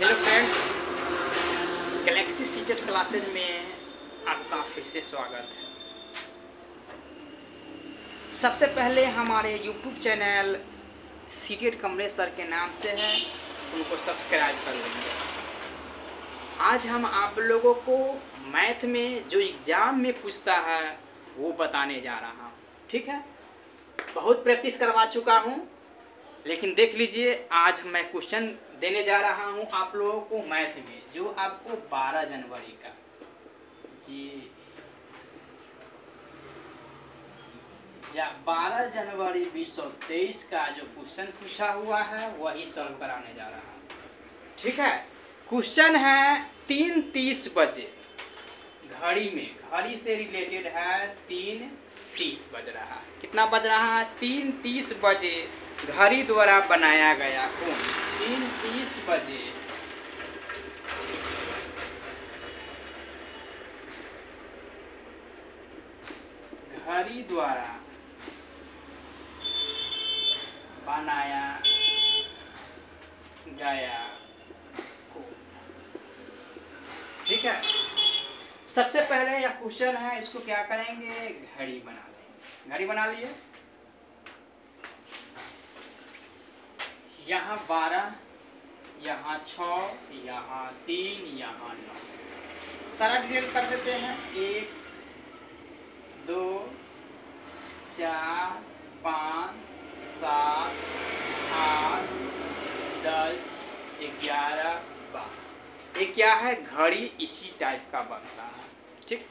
Hello friends, Galaxy seated classes में आपका फिर से स्वागत है। सबसे पहले हमारे YouTube channel seated Kamlesh sir के नाम से है, उनको सब्सक्राइब कर लेंगे। आज हम आप लोगों को मैथ में जो एग्ज़ाम में पूछता है वो बताने जा रहा हूँ। ठीक है, बहुत प्रैक्टिस करवा चुका हूँ, लेकिन देख लीजिए आज मैं क्वेश्चन देने जा रहा हूँ आप लोगों को मैथ में, जो आपको 12 जनवरी का 12 जनवरी 2023 का जो क्वेश्चन पूछा हुआ है वही सॉल्व कराने जा रहा हूँ। ठीक है, क्वेश्चन है 3:30 बजे, घड़ी में, घड़ी से रिलेटेड है। 3:30 बज रहा है। कितना बज रहा है? 3:30 बजे घड़ी द्वारा बनाया गया कोण। 3:30 बजे घड़ी द्वारा बनाया गया कोण। ठीक है, सबसे पहले यह क्वेश्चन है, इसको क्या करेंगे? घड़ी बना लेंगे। घड़ी बना लिए, यहाँ 12, यहाँ 6, यहाँ 3, यहाँ 9, सारा डिटेल कर देते हैं। 1 2 4 5 7 8 10 11 12। ये क्या है? घड़ी इसी टाइप का बनता है। ठीक,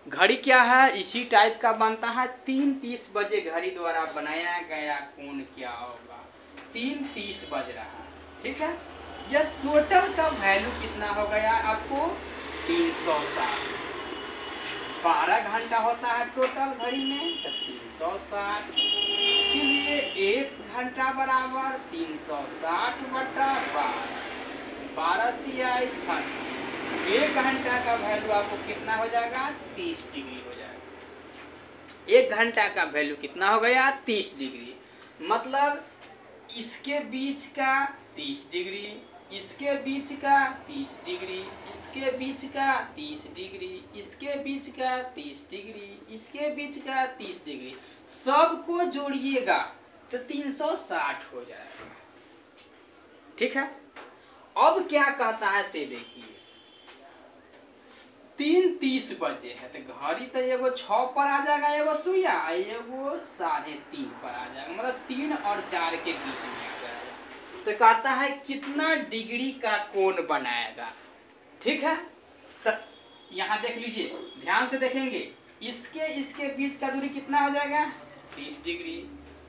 घड़ी क्या है? इसी टाइप का बनता है। 3:30 बजे घड़ी द्वारा बनाया गया कोण क्या होगा? 3:30 बज रहा है। ठीक है, यह टोटल का वैल्यू कितना हो गया आपको? 360। 12 घंटा होता है टोटल घड़ी में, तो 360 के लिए 1 घंटा बराबर 360 बटा 12 तिहाई 6। 1 घंटा का वैल्यू आपको कितना हो जाएगा? 30 डिग्री हो जाएगा। 1 घंटा का वैल्यू कितना हो गया? 30 डिग्री। मतलब इसके बीच का 30 डिग्री, इसके बीच का 30 डिग्री, इसके बीच का 30 डिग्री, इसके बीच का 30 डिग्री, इसके बीच का 30 डिग्री, सबको जोड़िएगा तो 360 हो जाएगा। ठीक है, अब क्या कहता है से देखिए। 3:30 बजे है तो घड़ी तो एगो 6 पर आ जाएगा, एगो सुइया, एगो 3:30 पर आ जाएगा, मतलब 3 और 4 के बीच में आ जाएगा। तो कहता है कितना डिग्री का कोण बनाएगा। ठीक है, तो यहाँ देख लीजिए, ध्यान से देखेंगे, इसके बीच का दूरी कितना हो जाएगा? 30 डिग्री।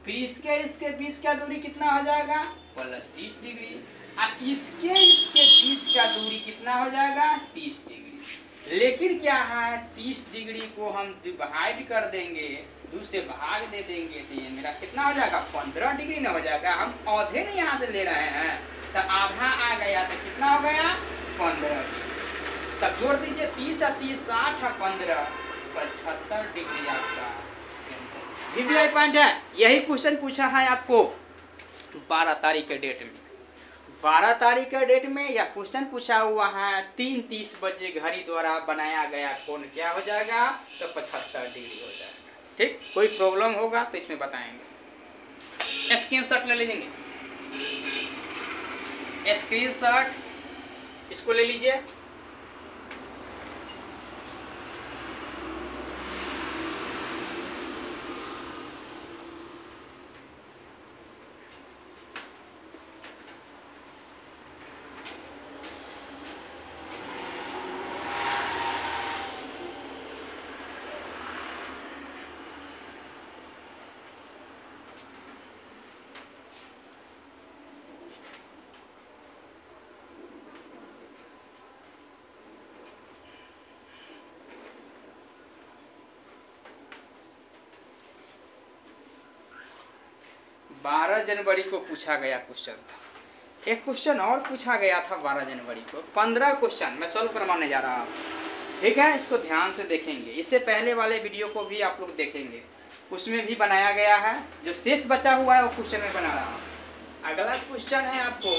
फिर इसके बीच का दूरी कितना हो जाएगा? +30 डिग्री। और इसके बीच का दूरी कितना हो जाएगा? 30 डिग्री। लेकिन क्या है, 30 डिग्री को हम डिवाइड कर देंगे, 2 से भाग दे देंगे, तो ये मेरा कितना हो जाएगा? 15 डिग्री न हो जाएगा। हम आधे न यहाँ से ले रहे हैं, तो आधा आ गया, तो कितना हो गया? 15 डिग्री। तब जोड़ दीजिए, 30 और 30 60 और 15 75 डिग्री आपका VVI पॉइंट है। यही क्वेश्चन पूछा है आपको 12 तारीख के डेट में। 12 तारीख के डेट में यह क्वेश्चन पूछा हुआ है। 3:30 बजे घड़ी द्वारा बनाया गया कोण क्या हो जाएगा? तो 75 डिग्री हो जाएगा। ठीक, कोई प्रॉब्लम होगा तो इसमें बताएंगे। स्क्रीनशॉट ले लीजिए, स्क्रीनशॉट इसको ले लीजिए। बारह जनवरी को पूछा गया क्वेश्चन था। एक क्वेश्चन और पूछा गया था 12 जनवरी को। 15 क्वेश्चन मैं सॉल्व करवाने जा रहा हूँ। ठीक है, इसको ध्यान से देखेंगे। इससे पहले वाले वीडियो को भी आप लोग देखेंगे, उसमें भी बनाया गया है। जो शेष बचा हुआ है वो क्वेश्चन में बना रहा हूँ। अगला क्वेश्चन है आपको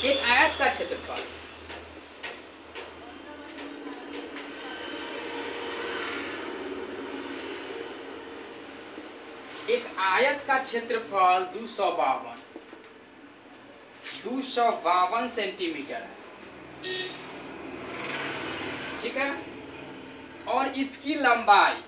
एक आयत का क्षेत्रफल का क्षेत्रफल 252 सेंटीमीटर है, ठीक है। और इसकी लंबाई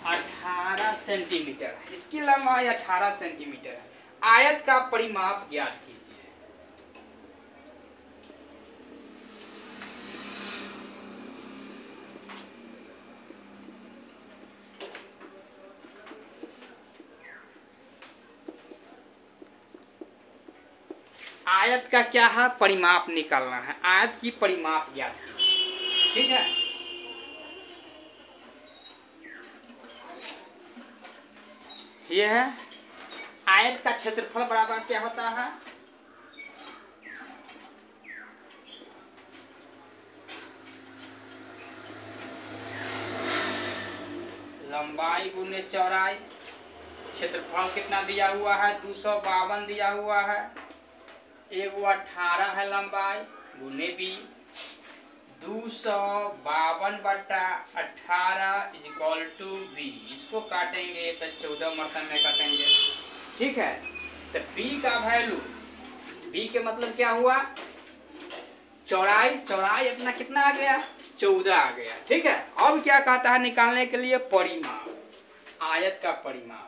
18 सेंटीमीटर है। इसकी लंबाई 18 सेंटीमीटर है। आयत का परिमाप ज्ञात कीजिए। आयत का क्या है, परिमाप निकालना है। आयत की परिमाप ज्ञात कीजिए, ठीक है। यह है आयत का क्षेत्रफल बराबर क्या होता है, लंबाई गुने चौड़ाई। क्षेत्रफल कितना दिया हुआ है, 252 दिया हुआ है। एगो 18 है लंबाई गुने बी, 252/18 इक्वल टू बी। इसको काटेंगे तो 14 मरतब में काटेंगे, ठीक है। तो बी का वैल्यू, बी के मतलब क्या हुआ, चौड़ाई। चौड़ाई अपना कितना आ गया, 14 आ गया, ठीक है। अब क्या कहता है निकालने के लिए, परिमाप, आयत का परिमाप।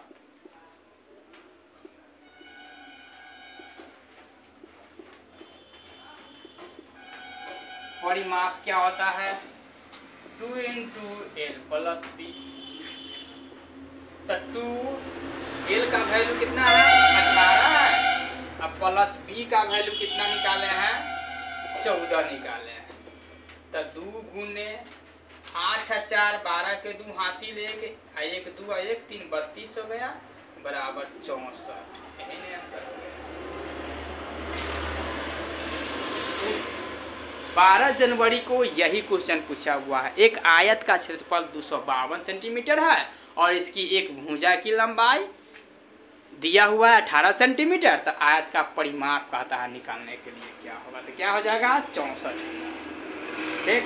परिमाप क्या होता है, 2 × L + B। तो 2 L का वैल्यू कितना है, 18 है। अब प्लस B का वैल्यू कितना निकाले हैं, 14 निकाले हैं। तो 2 गुने 8 4 12 के 2 हासिल 1 1 2 1 3 32 हो गया, बराबर 64। यही आंसर हो गया। 12 जनवरी को यही क्वेश्चन पूछा हुआ है। एक आयत का क्षेत्रफल 252 सेंटीमीटर है और इसकी एक भुजा की लंबाई दिया हुआ है 18 सेंटीमीटर। तो आयत का परिमाप कहता है निकालने के लिए क्या होगा, तो क्या हो जाएगा, 64। ठीक,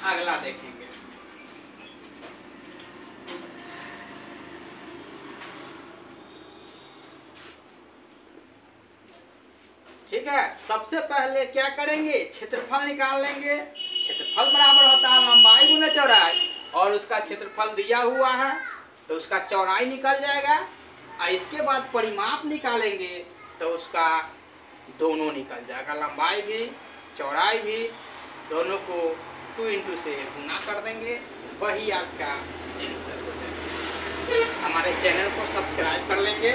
अगला देखेंगे। ठीक है, सबसे पहले क्या करेंगे, क्षेत्रफल निकाल लेंगे। क्षेत्रफल बराबर होता है लंबाई गुना चौड़ाई, और उसका क्षेत्रफल दिया हुआ है तो उसका चौड़ाई निकल जाएगा। और इसके बाद परिमाप निकालेंगे तो उसका दोनों निकल जाएगा, लंबाई भी चौड़ाई भी, दोनों को 2 × से गुना कर देंगे, वही आपका आंसर हो जाएगा। हमारे चैनल को सब्सक्राइब कर लेंगे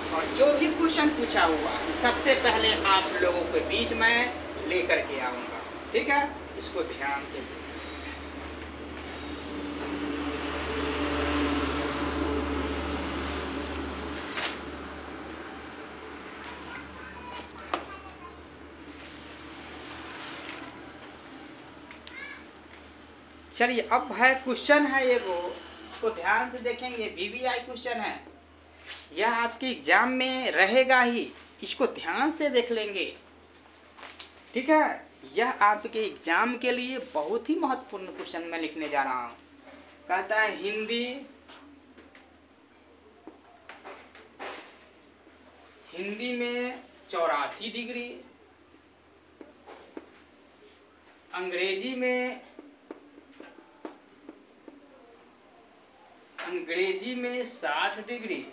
और जो भी क्वेश्चन पूछा हुआ सबसे पहले आप लोगों के बीच में लेकर के आऊँगा, ठीक है। इसको ध्यान से चलिए, अब है क्वेश्चन है एगो, इसको ध्यान से देखेंगे। VVI क्वेश्चन है, यह आपके एग्जाम में रहेगा ही, इसको ध्यान से देख लेंगे, ठीक है। यह आपके एग्जाम के लिए बहुत ही महत्वपूर्ण क्वेश्चन मैं लिखने जा रहा हूँ। कहता है हिंदी में 84 डिग्री, अंग्रेजी में 60 डिग्री,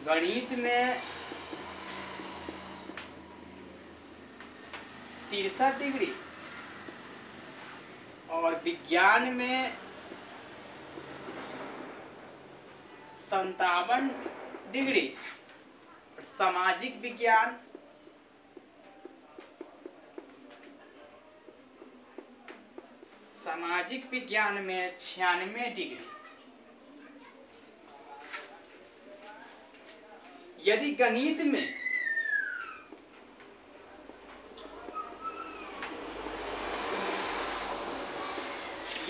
गणित में 63 डिग्री और विज्ञान में 57 डिग्री और सामाजिक विज्ञान 96 डिग्री। यदि गणित में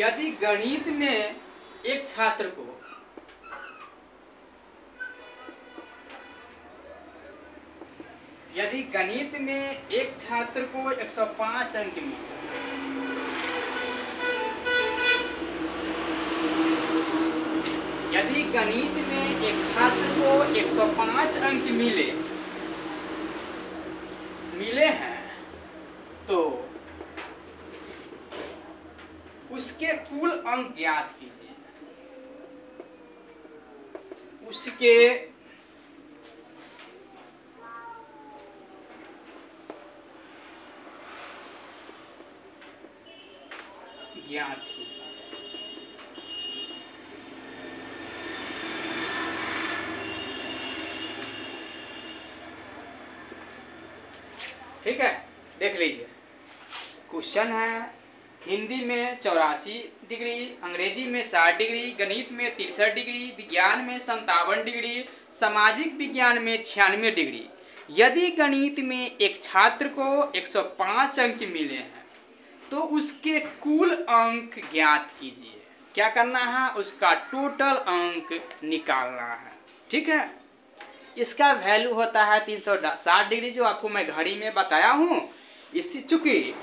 यदि गणित में एक छात्र को यदि गणित में एक छात्र को 105 अंक मिले, यदि गणित में एक छात्र को 105 अंक मिले हैं तो उसके कुल अंक ज्ञात कीजिए। उसके ज्ञात कीजिए। ठीक है, देख लीजिए। क्वेश्चन है हिंदी में 84 डिग्री, अंग्रेजी में 60 डिग्री, गणित में 63 डिग्री, विज्ञान में 57 डिग्री, सामाजिक विज्ञान में 96 डिग्री। यदि गणित में एक छात्र को 105 अंक मिले हैं तो उसके कुल अंक ज्ञात कीजिए। क्या करना है? उसका टोटल अंक निकालना है। ठीक है, इसका वैल्यू होता है 360 डिग्री, जो आपको मैं घड़ी में बताया हूं। इससे चूंकि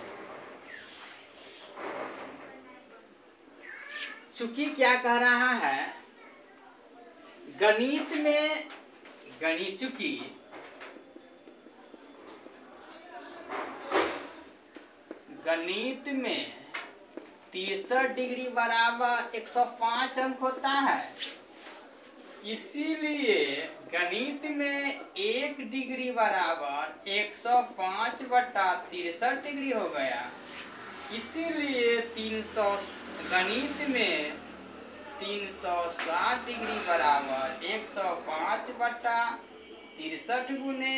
क्या कह रहा है, गणित में चूंकि गणित में 63 डिग्री बराबर 105 अंक होता है, इसीलिए गणित में 1 डिग्री बराबर 105 बटा 63 डिग्री हो गया। इसीलिए 300 गणित में 360 डिग्री बराबर 105 बटा 63 गुने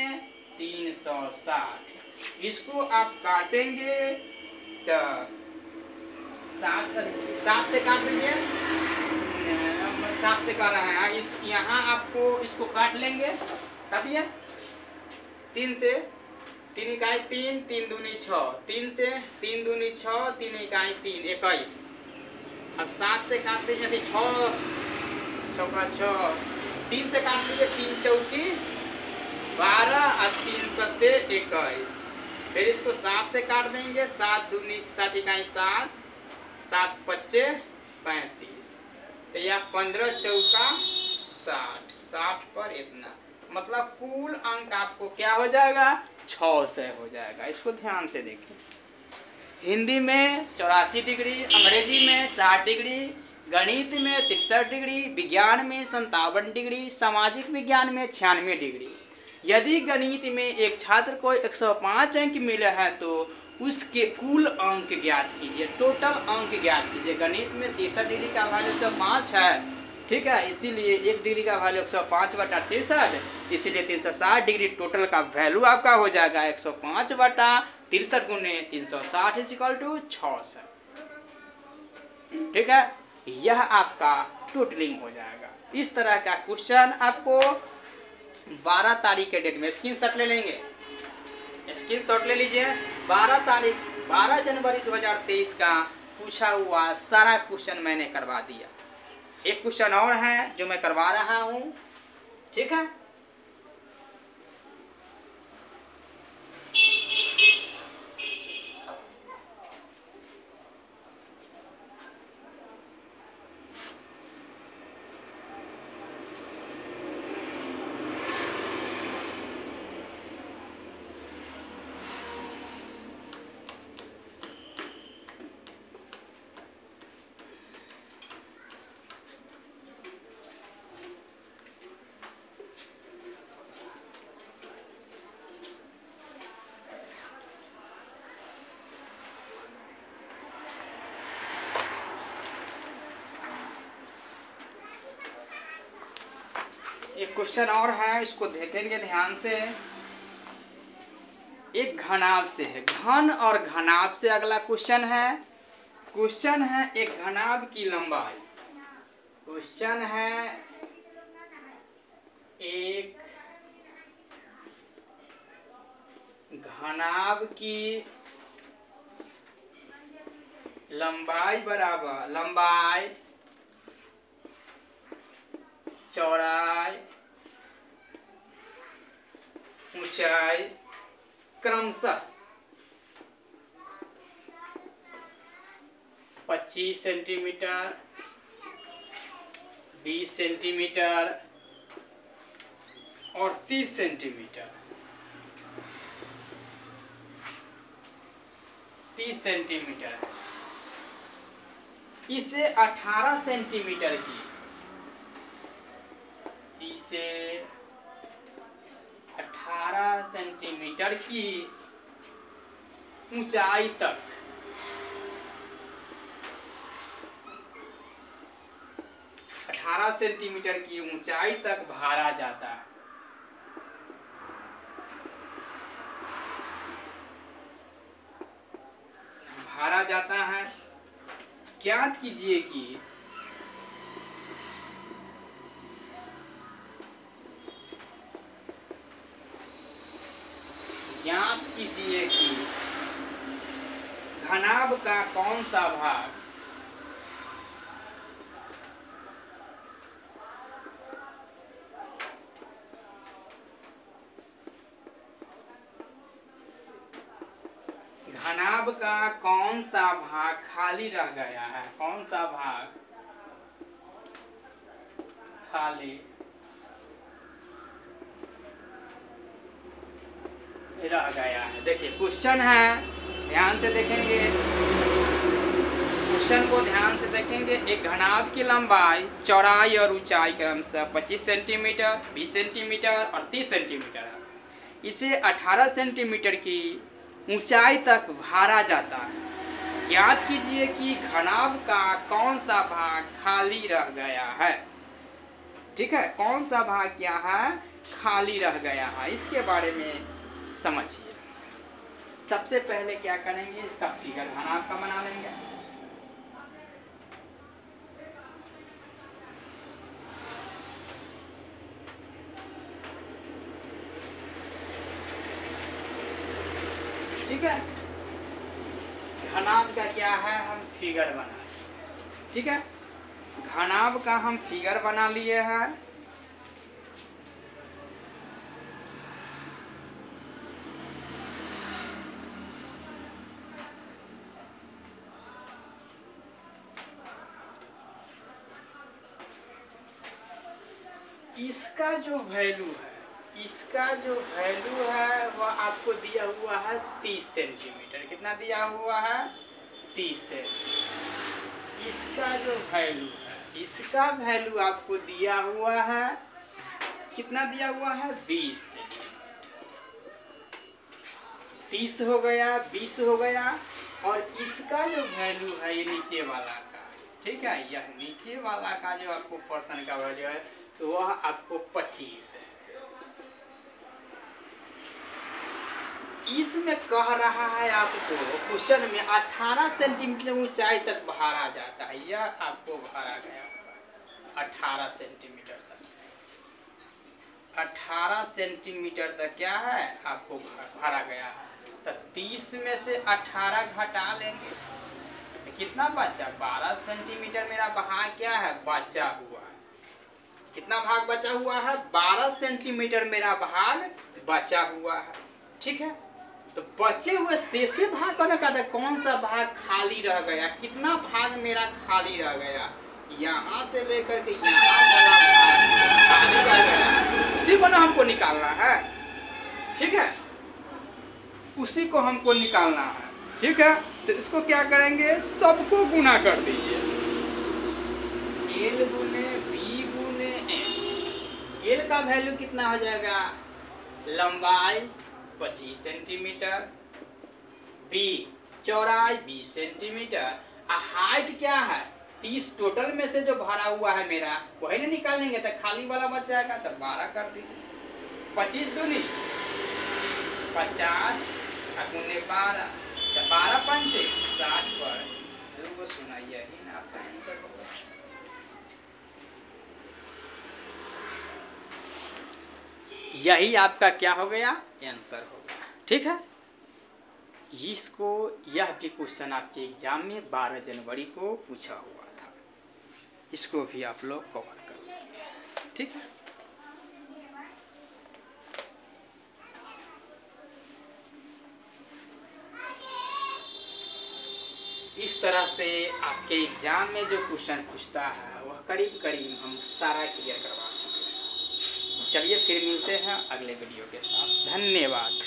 360। इसको आप काटेंगे तो 7 से काट दीजिए, 7 से कर रहे हैं। इस यहाँ आपको इसको काट लेंगे। काटिए 3 से 3 इकाई 3, 3 दूनी 6, 3 से 3 दूनी 6, 3 इकाई 3, 21। अब 7 से काट दीजिए, अभी 6 चौका 6, 3 से काट लीजिए, 3 चौकी 12 और 3 सत्ते 21। फिर इसको 7 से काट देंगे, 7 दूनी 7 इकाई 7, 7 पच्चे 35। तो यह 15 चौका 60, 60 पर इतना, मतलब कुल अंक आपको क्या हो जाएगा? 600 हो जाएगा। इसको ध्यान से देखें। हिंदी में 84 डिग्री, अंग्रेजी में 60 डिग्री, गणित में 63 डिग्री, विज्ञान में 57 डिग्री, सामाजिक विज्ञान में 96 डिग्री। यदि गणित में एक छात्र को 105 अंक मिले हैं तो उसके कुल अंक ज्ञात कीजिए, टोटल अंक ज्ञात कीजिए। गणित में 63 डिग्री का वैल्यू 105 है, ठीक है, इसीलिए 1 डिग्री का वैल्यू 105 बटा 63, इसीलिए 360 डिग्री टोटल का वैल्यू आपका हो जाएगा 105 बटा 63 गुने 360 इक्वल टू 600। ठीक है, यह आपका टोटलिंग हो जाएगा। इस तरह का क्वेश्चन आपको 12 तारीख के डेट में स्क्रीनशॉट ले लेंगे, स्क्रीनशॉट ले लीजिए। 12 जनवरी 2023 का पूछा हुआ सारा क्वेश्चन मैंने करवा दिया। एक क्वेश्चन और है जो मैं करवा रहा हूँ, ठीक है। एक क्वेश्चन और है, इसको देखेंगे ध्यान से। एक घनाभ से है, घन और घनाभ से अगला क्वेश्चन है। क्वेश्चन है एक घनाभ की लंबाई, क्वेश्चन है एक घनाभ की लंबाई बराबर लंबाई चौड़ाई ऊंचाई क्रमशः 25 सेंटीमीटर, 20 सेंटीमीटर और 30 सेंटीमीटर, 30 सेंटीमीटर है। इसे 18 सेंटीमीटर की, इसे 18 सेंटीमीटर की ऊंचाई तक सेंटीमीटर की ऊंचाई तक भारा जाता है। भारा जाता है। ज्ञात कीजिए कि घनाभ का कौन सा भाग घनाभ का कौन सा भाग खाली रह गया है? कौन सा भाग खाली रह गया है? देखिए क्वेश्चन है, ध्यान से देखेंगे, क्वेश्चन को ध्यान से देखेंगे। एक घनाभ की लंबाई चौड़ाई और ऊंचाई क्रमशः 25 सेंटीमीटर, 20 सेंटीमीटर और 30 सेंटीमीटर है। इसे 18 सेंटीमीटर की ऊंचाई तक भारा जाता है। ज्ञात कीजिए कि घनाभ का कौन सा भाग खाली रह गया है। ठीक है, कौन सा भाग क्या है? खाली रह गया है। इसके बारे में समझिए। सबसे पहले क्या करेंगे, इसका फिगर घनाभ का बना लेंगे। ठीक है, घनाभ का क्या है, हम फिगर बना। ठीक है, घनाभ का हम फिगर बना लिए हैं। इसका जो वैल्यू है, इसका जो वैल्यू है वह आपको दिया हुआ है 30 सेंटीमीटर। कितना दिया हुआ है? 30 सेंटीमीटर। इसका जो वैल्यू है, इसका वैल्यू आपको दिया हुआ है, कितना दिया हुआ है? 20 सेंटीमीटर। 30 हो गया, 20 हो गया, और इसका जो वैल्यू है ये नीचे वाला का, ठीक है, यह नीचे वाला का जो आपको पर्सन का वैल्यू है तो वह आपको 25 है। इसमें कह रहा है आपको क्वेश्चन में 18 सेंटीमीटर ऊंचाई तक भारा जाता है। यह आपको भारा गया 18 सेंटीमीटर तक। 18 सेंटीमीटर तक क्या है आपको भारा गया है। तो 30 में से 18 घटा लेंगे तो कितना बचा? 12 सेंटीमीटर मेरा भाग क्या है? बचा हुआ है। कितना भाग बचा हुआ है? 12 सेंटीमीटर मेरा भाग बचा हुआ है। ठीक है, तो बचे हुए शेष भाग का कहता है कौन सा भाग खाली रह गया। कितना भाग मेरा खाली रह गया? यहाँ से लेकर के यहाँ वाला भाग खाली रह गया, उसी को ना हमको निकालना है। ठीक है, उसी को हमको निकालना है। ठीक है, तो इसको क्या करेंगे? सबको गुना कर दीजिए। एल गुने बी गुने एच। एल का वैल्यू कितना हो जाएगा? लंबाई 25 सेंटीमीटर, बी चौड़ाई 20 सेंटीमीटर, हाइट क्या है? 30 टोटल में से जो भरा हुआ है मेरा वही ना निकालेंगे, तो खाली वाला बच जाएगा, तो 12 कर दीजिए। 25 दूनी 50 गुने 12, तो 12 पंचे 60 पर 2 सुना, यही ना आपका आंसर होगा। यही आपका क्या हो गया? आंसर होगा। ठीक है। इसको यह भी क्वेश्चन आपके एग्जाम में 12 जनवरी को पूछा हुआ था, इसको भी आप लोग कवर कर लेंगे। ठीक है, इस तरह से आपके एग्जाम में जो क्वेश्चन पूछता है वह करीब करीब हम सारा क्लियर करवा चुके हैं। चलिए फिर मिलते हैं अगले वीडियो के साथ। धन्यवाद।